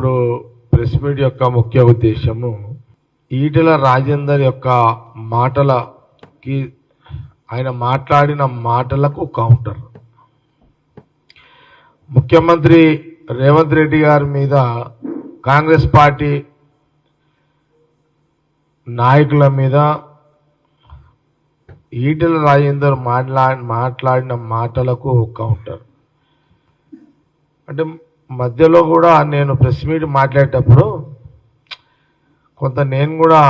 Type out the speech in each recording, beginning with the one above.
ఇప్పుడు press meet యొక్క ముఖ్య ఉద్దేశము ఈటెల రాజేందర్ యొక్క మాటలకి ఆయన మాట్లాడిన మాటలకు కౌంటర్. ముఖ్యమంత్రి రేవంత్ రెడ్డి గారి మీద కాంగ్రెస్ పార్టీ నాయకుల మీద ఈటెల రాజేందర్ మాట్లాడిన మాటలకు కౌంటర్. అంటే మధ్యలో కూడా నేను ప్రెస్ మీట్ మాట్లాడేటప్పుడు కొంత నేను కూడా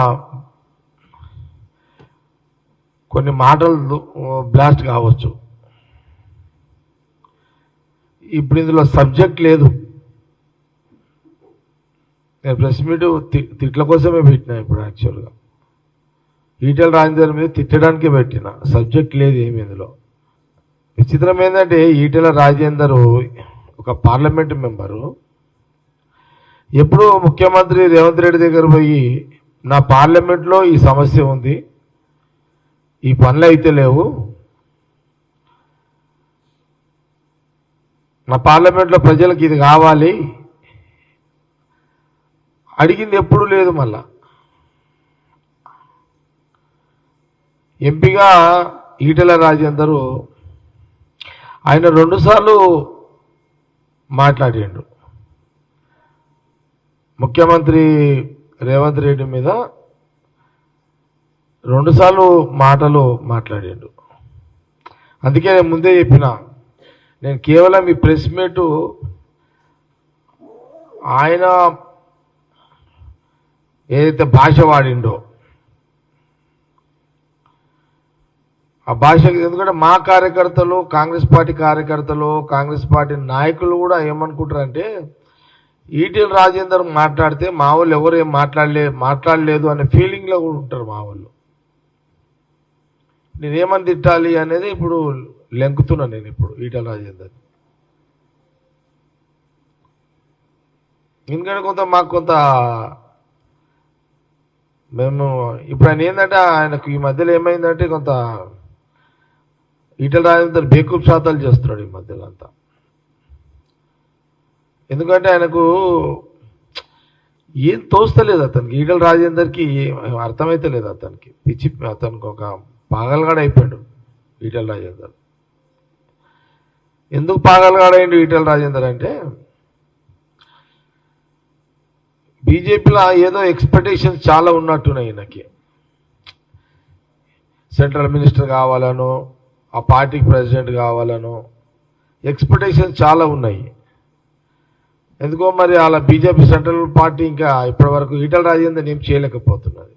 కొన్ని మాటలు బ్లాస్ట్ కావచ్చు. ఇప్పుడు ఇందులో సబ్జెక్ట్ లేదు. నేను ప్రెస్ మీట్ తిట్ల కోసమే పెట్టినా. ఇప్పుడు యాక్చువల్గా ఈటెల రాజేందర్ మీద తిట్టడానికే పెట్టిన, సబ్జెక్ట్ లేదు ఏమి ఇందులో. విచిత్రం ఏంటంటే ఈటెల రాజేందర్ ఒక పార్లమెంటు మెంబరు ఎప్పుడు ముఖ్యమంత్రి రేవంత్ రెడ్డి దగ్గర పోయి నా పార్లమెంట్లో ఈ సమస్య ఉంది, ఈ పనులు అయితే లేవు, నా పార్లమెంట్లో ప్రజలకు ఇది కావాలి అడిగింది ఎప్పుడు లేదు. మళ్ళా ఎంపీగా ఈటెల రాజేందర్ ఆయన 2 సార్లు మాట్లాడిండు ముఖ్యమంత్రి రేవంత్ రెడ్డి మీద, 2 సార్లు మాటలు మాట్లాడిండు. అందుకే నేను ముందే చెప్పిన, నేను కేవలం ఈ ప్రెస్ మీటు ఆయన ఏదైతే భాష వాడిండో ఆ భాషకి, ఎందుకంటే మా కార్యకర్తలు, కాంగ్రెస్ పార్టీ కార్యకర్తలు, కాంగ్రెస్ పార్టీ నాయకులు కూడా ఏమనుకుంటారంటే ఈటెల రాజేందర్ మాట్లాడితే మా వాళ్ళు ఎవరు ఏం మాట్లాడలేదు అనే ఫీలింగ్లో కూడా ఉంటారు మా వాళ్ళు. నేనేమని తిట్టాలి అనేది ఇప్పుడు లెంకుతున్నా నేను ఇప్పుడు ఈటెల రాజేందర్. ఎందుకంటే మాకు కొంత మేము ఇప్పుడు ఆయన ఏంటంటే ఆయనకు ఈ మధ్యలో ఏమైందంటే కొంత ఈటెల రాజేందర్ బేకూఫ్ శాతాలు చేస్తున్నాడు ఈ మధ్యలో అంతా. ఎందుకంటే ఆయనకు ఏం తోస్తలేదు అతనికి, ఈటెల రాజేందర్కి అర్థమైతే లేదు అతనికి. అతనికి ఒక పాగలగాడ అయిపోయాడు ఈటెల రాజేందర్. ఎందుకు పాగలగాడైండు ఈటెల రాజేందర్ అంటే బీజేపీలో ఏదో ఎక్స్పెక్టేషన్స్ చాలా ఉన్నట్టున్నాయి ఈయనకి. సెంట్రల్ మినిస్టర్ కావాలను, ఆ పార్టీకి ప్రెసిడెంట్ కావాలను ఎక్స్పెక్టేషన్స్ చాలా ఉన్నాయి. ఎందుకో మరి అలా బీజేపీ సెంట్రల్ పార్టీ ఇంకా ఇప్పటివరకు ఈటెల రాజేందర్ ఏం చేయలేకపోతున్నది.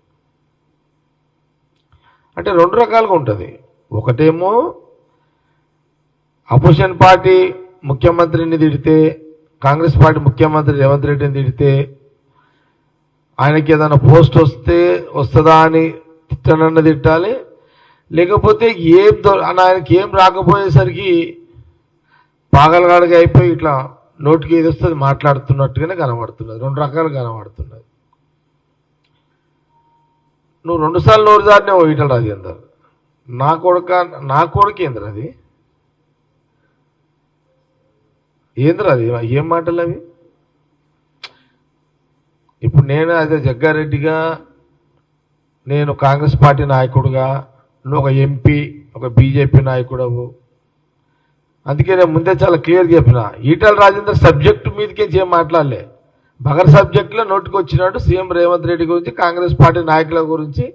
అంటే 2 రకాలుగా ఉంటుంది. ఒకటేమో అపోజిషన్ పార్టీ ముఖ్యమంత్రిని తిడితే, కాంగ్రెస్ పార్టీ ముఖ్యమంత్రి రేవంత్ రెడ్డిని తిడితే ఆయనకి ఏదైనా పోస్ట్ వస్తుందా అని తిట్టనన్న తిట్టాలి, లేకపోతే ఆయనకి ఏం రాకపోయేసరికి పాగలగాడిగా అయిపోయి ఇట్లా నోటికి ఏది వస్తుంది మాట్లాడుతున్నట్టుగానే కనబడుతున్నది. 2 రకాలు కనబడుతున్నది. నువ్వు 2 సార్లు నోరు జారినావు ఈటెల రాజేందర్. నా కొడుకు ఏంద్రా అది, ఏంద్రా అది, ఏం మాటలు అవి? ఇప్పుడు నేను అదే జగ్గారెడ్డిగా, నేను కాంగ్రెస్ పార్టీ నాయకుడుగా, నువ్వు ఒక ఎంపీ, ఒక బీజేపీ నాయకుడవు. అందుకే నేను ముందే చాలా క్లియర్గా చెప్పిన, ఈటెల రాజేందర్ సబ్జెక్టు మీదకే ఏం మాట్లాడలే. బగర్ సబ్జెక్టులో నోటికి వచ్చినట్టు సీఎం రేవంత్ రెడ్డి గురించి, కాంగ్రెస్ పార్టీ నాయకుల గురించి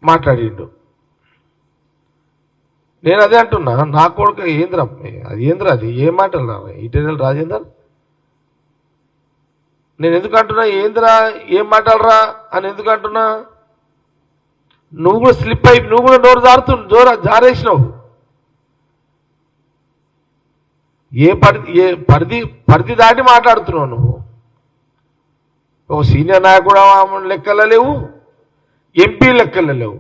మాట్లాడిండు. నేను అదే అంటున్నా, నా కొడుకు ఏంద్రా అది, ఏంద్రా అది, ఏం మాటలు ఈటెల రాజేందర్? నేను ఎందుకు అంటున్నా ఏంద్రా ఏం మాట్లాడరా అని ఎందుకు అంటున్నా? నువ్వు కూడా స్లిప్ అయి, నువ్వు కూడా నోరు జారేసినావు. పరిధి దాటి మాట్లాడుతున్నావు నువ్వు. ఒక సీనియర్ నాయకుడు లెక్కలు లేవు, ఎంపీ లెక్కలు లేవు.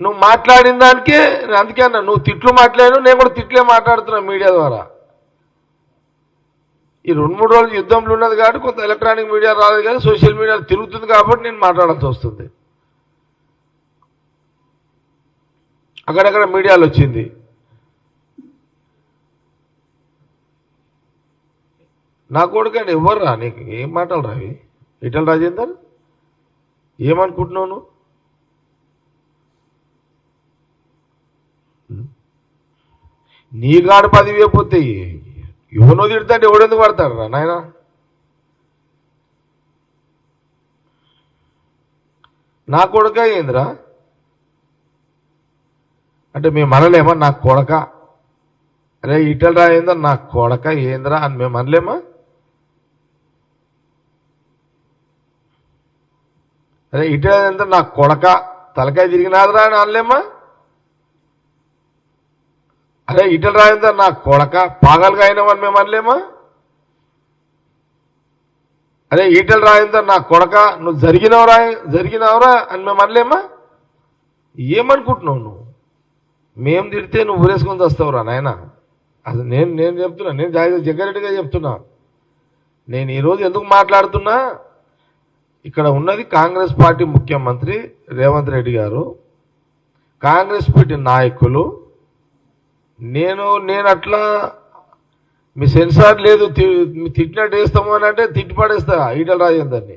నువ్వు మాట్లాడిన దానికే, అందుకే అన్నా నువ్వు తిట్లు మాట్లాడాను, నేను కూడా తిట్లే మాట్లాడుతున్నా మీడియా ద్వారా. ఈ 2-3 రోజులు యుద్ధంలో ఉన్నది కాబట్టి కొంత ఎలక్ట్రానిక్ మీడియా రాలేదు, కానీ సోషల్ మీడియా తిరుగుతుంది కాబట్టి నేను మాట్లాడాల్సి వస్తుంది. అక్కడక్కడ మీడియాలో వచ్చింది. నా కొడుకండి ఎవర్రా నీకు ఏం మాటలు రావి ఈటల రాజేందర్ ఏమనుకుంటున్నావు నువ్వు నీ గాడు 10,000 పోతే ఎవనో తిడతాంటే ఎవడెందుకు పడతాడు రా నాయన నా కొడుక ఏందిరా అంటే మేము అనలేమా నా కొడక అరే ఈటల రాజేందర్ నా కొడక ఏందిరా అని మేము అనలేమా అరే ఈటల రాజేందర్ నా కొడక తలకాయ తిరిగినాదరా అని అనలేమా అరే ఈటల రాజేందర్ నా కొడక పాగలుగా అయినామని మేము అనలేమా అరే ఈటల రాజేందర్ నా కొడక నువ్వు జరిగినవరా అని మేము అనలేమా ఏమనుకుంటున్నావు నువ్వు మేము తిడితే నువ్వు ఊరేసుకొని వస్తావురా నాయన అసలు నేను చెప్తున్నా నేను జగ్గారెడ్డిగా చెప్తున్నా నేను ఈరోజు ఎందుకు మాట్లాడుతున్నా ఇక్కడ ఉన్నది కాంగ్రెస్ పార్టీ ముఖ్యమంత్రి రేవంత్ రెడ్డి గారు కాంగ్రెస్ పార్టీ నాయకులు నేను అట్లా మీ సెన్సార్ లేదు తిట్టినట్టు వేస్తాము అని అంటే తిట్టి పడేస్తా ఈటల రాజేందర్ని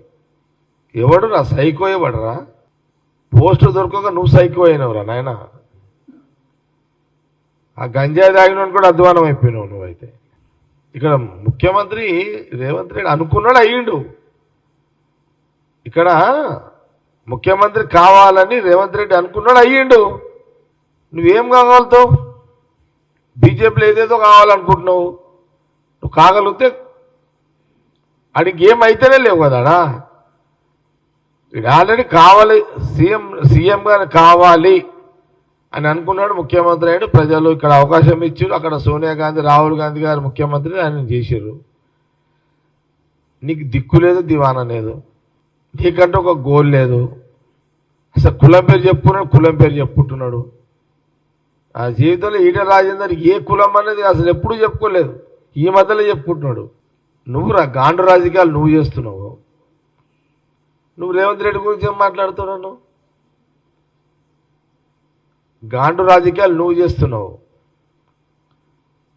ఎవడు రా సైకో ఎవడరా పోస్టు దొరకక నువ్వు సైకో అయినవురా నాయన ఆ గంజాయి తాగినోని కూడా అధ్వానం అయిపోయినావు నువ్వైతే ఇక్కడ ముఖ్యమంత్రి రేవంత్ రెడ్డి అనుకున్నాడు అయ్యిండు ఇక్కడ ముఖ్యమంత్రి కావాలని రేవంత్ రెడ్డి అనుకున్నాడు అయ్యిండు నువ్వేం కాగలుగుతావు బీజేపీలో ఏదేదో కావాలనుకుంటున్నావు నువ్వు కాగలిగితే అడిగి ఏమైతేనే లేవు కదాడా ఇది ఆల్రెడీ కావాలి సీఎం గారు కావాలి అని అనుకున్నాడు ముఖ్యమంత్రి అయ్యాడు ప్రజలు ఇక్కడ అవకాశం ఇచ్చారు అక్కడ సోనియా గాంధీ రాహుల్ గాంధీ గారు ముఖ్యమంత్రి ఆయన చేశారు నీకు దిక్కు లేదు దివానా లేదు నీకంటే ఒక గోల్ లేదు అసలు కులం పేరు చెప్పుకున్నాడు కులం పేరు చెప్పుకుంటున్నాడు ఆ జీవితంలో ఈటల రాజేందర్ ఏ కులం అనేది అసలు ఎప్పుడూ చెప్పుకోలేదు ఈ మధ్యలో చెప్పుకుంటున్నాడు నువ్వు గాండు రాజకీయాలు నువ్వు చేస్తున్నావు నువ్వు రేవంత్ రెడ్డి గురించి ఏం మాట్లాడుతున్నావు నువ్వు గాండు రాజకీయాలు నువ్వు చేస్తున్నావు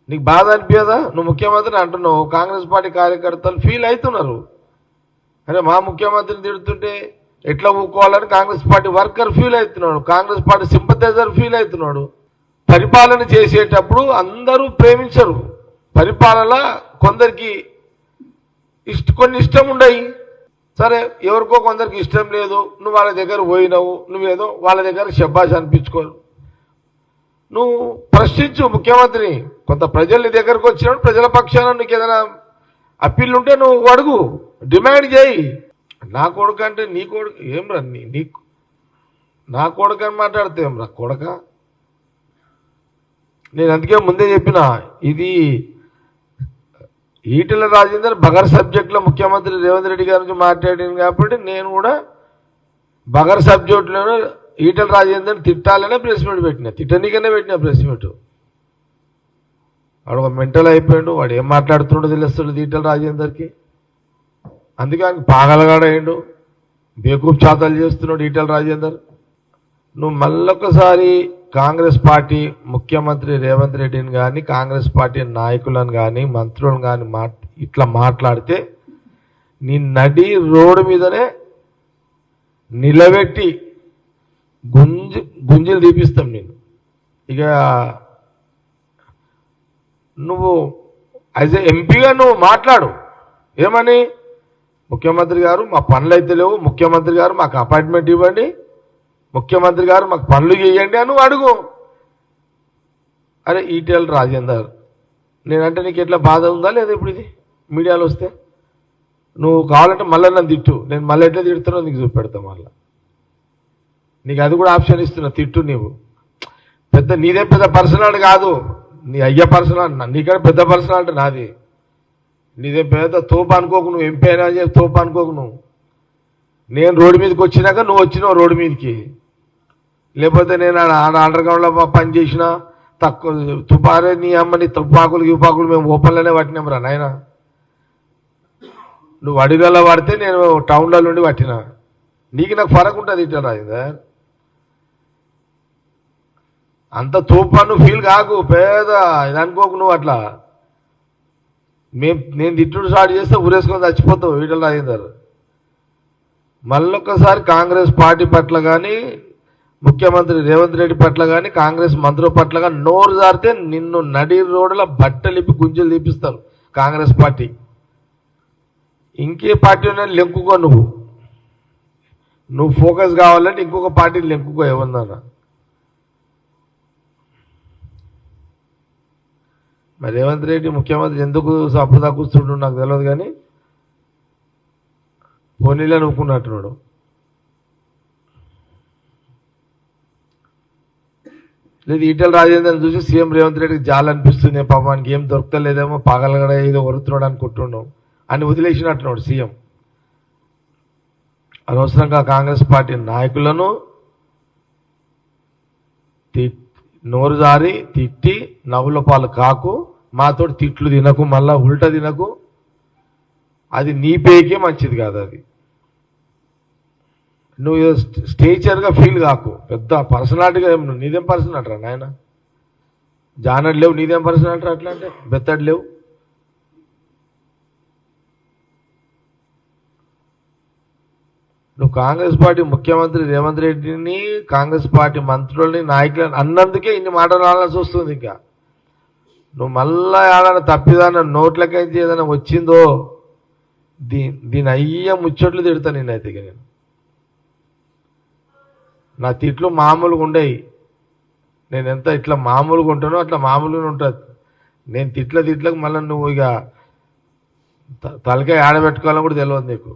నీకు బాధ అనిపించదా నువ్వు ముఖ్యమంత్రిని అంటున్నావు కాంగ్రెస్ పార్టీ కార్యకర్తలు ఫీల్ అవుతున్నారు అరే మా ముఖ్యమంత్రిని తిడుతుంటే ఎట్లా ఊకోవాలని కాంగ్రెస్ పార్టీ వర్కర్ ఫీల్ అవుతున్నాడు కాంగ్రెస్ పార్టీ సింపథైజర్ ఫీల్ అవుతున్నాడు పరిపాలన చేసేటప్పుడు అందరూ ప్రేమించరు పరిపాలన కొందరికి కొన్ని ఇష్టం ఉండయి సరే ఎవరికో కొందరికి ఇష్టం లేదు నువ్వు వాళ్ళ దగ్గర పోయినావు నువ్వేదో వాళ్ళ దగ్గర శబ్బాష్ అనిపించుకోరు నువ్వు ప్రశ్నించు ముఖ్యమంత్రిని కొంత ప్రజల దగ్గరకు వచ్చినప్పుడు ప్రజల పక్షాన నీకు ఏదైనా అప్పీల్ ఉంటే నువ్వు అడుగు డిమాండ్ చేయి నా కొడుకు అంటే నీ కొడుకు ఏం రా నీకు నా కొడుకు అని మాట్లాడితే ఏం రా కొడక నేను అందుకే ముందే చెప్పిన ఇది ఈటల రాజేందర్ బగర్ సబ్జెక్ట్లో ముఖ్యమంత్రి రేవంత్ రెడ్డి గారి నుంచి మాట్లాడింది కాబట్టి నేను కూడా బగర్ సబ్జెక్టులోనే ఈటల రాజేందర్ తిట్టాలనే ప్రెస్ మీట్ పెట్టిన తిట్టనికనే పెట్టిన ప్రెస్ మీట్ వాడు ఒక మెంటల్ అయిపోయాడు వాడు ఏం మాట్లాడుతున్నాడో తెలుస్తుంది ఈటల రాజేందర్కి అందుకే ఆయన పాగలగాడయ్యాడు బేకూఫ్ చాతాలు చేస్తున్నాడు ఈటల రాజేందర్ నువ్వు మళ్ళొకసారి కాంగ్రెస్ పార్టీ ముఖ్యమంత్రి రేవంత్ రెడ్డిని కానీ కాంగ్రెస్ పార్టీ నాయకులను కానీ మంత్రులను కానీ ఇట్లా మాట్లాడితే నీ నడి రోడ్డు మీదనే నిలబెట్టి గుంజలు తీపిస్తాం నేను ఇక నువ్వు యాజ్ ఎ ఎంపీగా నువ్వు మాట్లాడు ఏమని ముఖ్యమంత్రి గారు మా పనులు అయితే లేవు ముఖ్యమంత్రి గారు మాకు అపాయింట్మెంట్ ఇవ్వండి ముఖ్యమంత్రి గారు మాకు పనులు చేయండి అని నువ్వు అడుగు అరే ఈటెల రాజేందర్ నేనంటే నీకు ఎట్లా బాధ ఉందా లేదా ఇప్పుడు ఇది మీడియాలో వస్తే నువ్వు కావాలంటే మళ్ళీ నన్ను తిట్టు నేను మళ్ళీ ఎట్లా తిడుతున్నావు నీకు చూపెడతా మళ్ళీ నీకు అది కూడా ఆప్షన్ ఇస్తున్నా తిట్టు నీవు నీదే పెద్ద పర్సనాలిటీ కాదు నీ అయ్యే పర్సనాలిటీ నీకన్నా పెద్ద పర్సనాలిటీ నాది నీదే పెద్ద తోపు అనుకోకు నువ్వు ఎంపీ అయినా చెప్పి తోపు అనుకోకు నువ్వు నేను రోడ్డు మీదకి వచ్చినాక నువ్వు వచ్చినావు రోడ్డు మీదకి లేకపోతే నేను అండర్ గ్రౌండ్లో పని చేసిన తక్కువ తుపారే నీ అమ్మని తుపాకులు మేము ఓపెన్లోనే పట్టినాం రా నాయన నువ్వు అడిగల్లో పడితే నేను టౌన్లో నుండి పట్టినా నీకు నాకు ఫరక్ ఉంటుంది ఇట్లా రాజేందర్ అంత తోపా నువ్వు ఫీల్ కాకు పేద ఇది అనుకోకు నువ్వు అట్లా నేను తిట్టుడు స్టార్ట్ చేస్తే ఊరేసుకొని చచ్చిపోతావు ఈటల రాజేందర్. మళ్ళొక్కసారి కాంగ్రెస్ పార్టీ పట్ల కానీ ముఖ్యమంత్రి రేవంత్ రెడ్డి పట్ల కానీ కాంగ్రెస్ మంత్రుల పట్ల కానీ నోరు జారితే నిన్ను నడి రోడ్ల బట్టలిప్పి గుంజలు తీపిస్తారు కాంగ్రెస్ పార్టీ. ఇంకే పార్టీ ఉన్నది లెంకుకో, నువ్వు ఫోకస్ కావాలంటే ఇంకొక పార్టీని లెంకుకో ఏమన్నా. మరి రేవంత్ రెడ్డి ముఖ్యమంత్రి ఎందుకు సపోదా కూర్చుంటు నాకు తెలియదు, కానీ పోనీలే నవ్వుకున్నట్టున్నాడు. లేదు ఈటల రాజేందర్ని చూసి సీఎం రేవంత్ రెడ్డికి జాలనిపిస్తుంది, పాపానికి ఏం దొరకలేదేమో పగలగడ ఏదో వరుతున్నాడు అనుకుంటున్నావు అని వదిలేసినట్టున్నాడు సీఎం. అనవసరంగా కాంగ్రెస్ పార్టీ నాయకులను నోరు జారి తిట్టి నవ్వుల పాలు కాకు, మాతోటి తిట్లు తినకు, మళ్ళా ఉల్టా తినకు. అది నీ పేకే మంచిది కాదు. అది నువ్వు స్టేచర్గా ఫీల్ కాకు, పెద్ద పర్సనాలిటీగా నీదేం పర్సనాలిటీ రా నాయన, జానడ్ లేవు, నీదేం పర్సనాలిటీ అట్లా అంటే బెత్తడి లేవు. నువ్వు కాంగ్రెస్ పార్టీ ముఖ్యమంత్రి రేవంత్ రెడ్డిని కాంగ్రెస్ పార్టీ మంత్రులని నాయకులని అన్నందుకే ఇన్ని మాటలు రావాల్సి వస్తుంది. ఇంకా నువ్వు మళ్ళా ఏదైనా తప్పిదాన నోట్లకైతే ఏదైనా వచ్చిందో దీని అయ్య ముచ్చట్లు తిడతా నేనైతే. నేను నా తిట్లు మామూలుగా ఉండేవి, నేను ఎంత ఇట్లా మామూలుగా ఉంటానో అట్లా మామూలుగా ఉంటుంది. నేను తిట్లకు మళ్ళీ నువ్వు ఇక తలకాయ ఆడబెట్టుకోవాలని కూడా తెలియదు నీకు.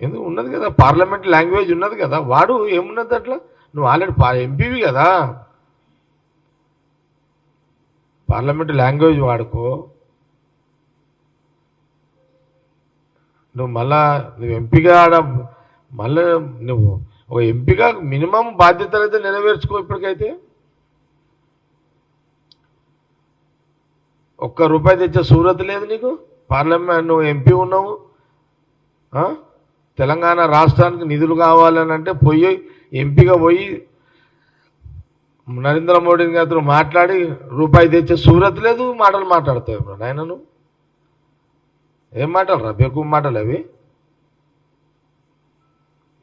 ఎందుకు ఉన్నది కదా, పార్లమెంట్ లాంగ్వేజ్ ఉన్నది కదా, వాడు ఏమున్నది అట్లా. నువ్వు ఆల్రెడీ ఎంపీవి కదా, పార్లమెంట్ లాంగ్వేజ్ వాడుకో. నువ్వు ఎంపీగా మళ్ళీ నువ్వు ఒక ఎంపీగా మినిమం బాధ్యతలు అయితే నెరవేర్చుకో. ఇప్పటికైతే ₹1 తెచ్చే సూరత్ లేదు నీకు. పార్లమెంట్ నువ్వు ఎంపీ ఉన్నావు, తెలంగాణ రాష్ట్రానికి నిధులు కావాలని అంటే ఎంపీగా పోయి నరేంద్ర మోడీ గారితో మాట్లాడి ₹1 తెచ్చే సూరత్ లేదు. మాటలు మాట్లాడతావు ఇప్పుడు నాయన. నువ్వు ఏం మాటలు రా, బేకు మాటలు అవి.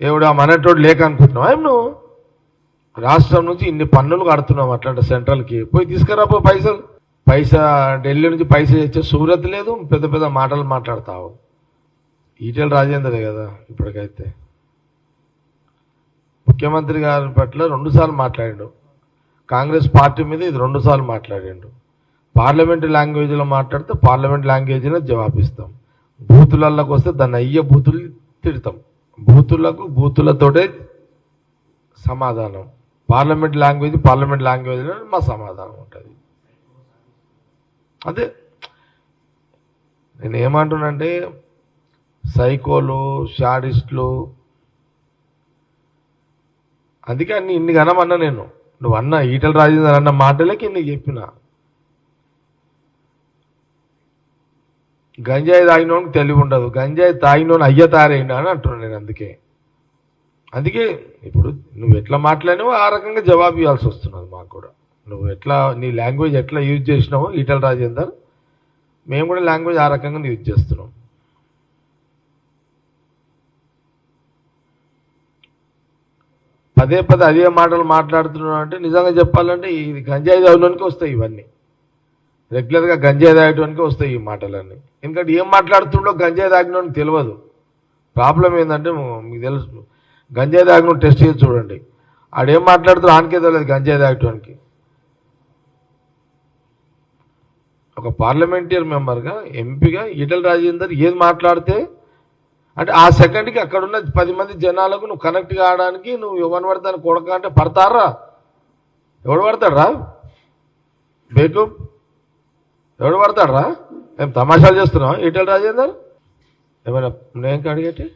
ఎవడు మనటోడు లేక అనుకుంటున్నావు ఏం? నువ్వు రాష్ట్రం నుంచి ఇన్ని పన్నులు కడుతున్నావు అట్లాంటి సెంట్రల్కి, పోయి తీసుకురాపో పైసా ఢిల్లీ నుంచి పైసా తెచ్చే సూరత్ లేదు. పెద్ద పెద్ద మాటలు మాట్లాడతావు. ఈటెల రాజేందరే కదా ఇప్పటికైతే ముఖ్యమంత్రి గారి పట్ల 2 సార్లు మాట్లాడిండు, కాంగ్రెస్ పార్టీ మీద ఇది 2 సార్లు మాట్లాడిండు. పార్లమెంటు లాంగ్వేజ్లో మాట్లాడితే పార్లమెంట్ లాంగ్వేజ్లో జవాబిస్తాం, బూతులలోకి వస్తే దాన్ని అయ్యే బూతులు తిడతాం. బూతులతోటే సమాధానం. పార్లమెంట్ లాంగ్వేజ్లో మా సమాధానం ఉంటుంది. అదే నేను ఏమంటున్నానంటే, సైకోలు షాడిస్టులు, అందుకే ఇన్ని గనమన్నా నేను. నువ్వు అన్న ఈటల రాజేందర్ అన్న మాటలకి నీకు చెప్పిన. గంజాయి తాగినోనికి తెలివి ఉండదు, గంజాయి తాగినోని అయ్య తారేయండి అని అంటున్నాను నేను. అందుకే ఇప్పుడు నువ్వు ఎట్లా మాట్లాడినావో ఆ రకంగా జవాబు ఇవ్వాల్సి వస్తున్నది మాకు కూడా. నువ్వు ఎట్లా నీ లాంగ్వేజ్ ఎట్లా యూజ్ చేసినావో ఈటల రాజేందర్, మేము కూడా లాంగ్వేజ్ ఆ రకంగా యూజ్ చేస్తున్నాం. పదే అదే మాటలు మాట్లాడుతున్నావు అంటే నిజంగా చెప్పాలంటే ఇది గంజాయి తాగడానికి వస్తాయి. ఇవన్నీ రెగ్యులర్గా గంజాయి తాగడానికి వస్తాయి ఈ మాటలన్నీ. ఎందుకంటే ఏం మాట్లాడుతుండో గంజాయి తాగినోనికి తెలియదు. ప్రాబ్లం ఏంటంటే మీకు తెలుసు, గంజాయి తాగిన టెస్ట్ చేసి చూడండి, ఆడేం మాట్లాడుతూ ఆనకే తెలియదు గంజాయి తాగటానికి. ఒక పార్లమెంటరీ మెంబర్గా ఎంపీగా ఈటల రాజేందర్ ఏది మాట్లాడితే అంటే ఆ సెకండ్కి అక్కడున్న 10 మంది జనాలకు నువ్వు కనెక్ట్ కావడానికి నువ్వు ఎవరిని పడతాను కొడక అంటే పడతారా? ఎవడు పడతాడరా బేకు? ఎవడు పడతాడరా? ఏం తమాషాలు చేస్తున్నావు ఈటల రాజేందర్? ఏమైనా నేను అడిగేటి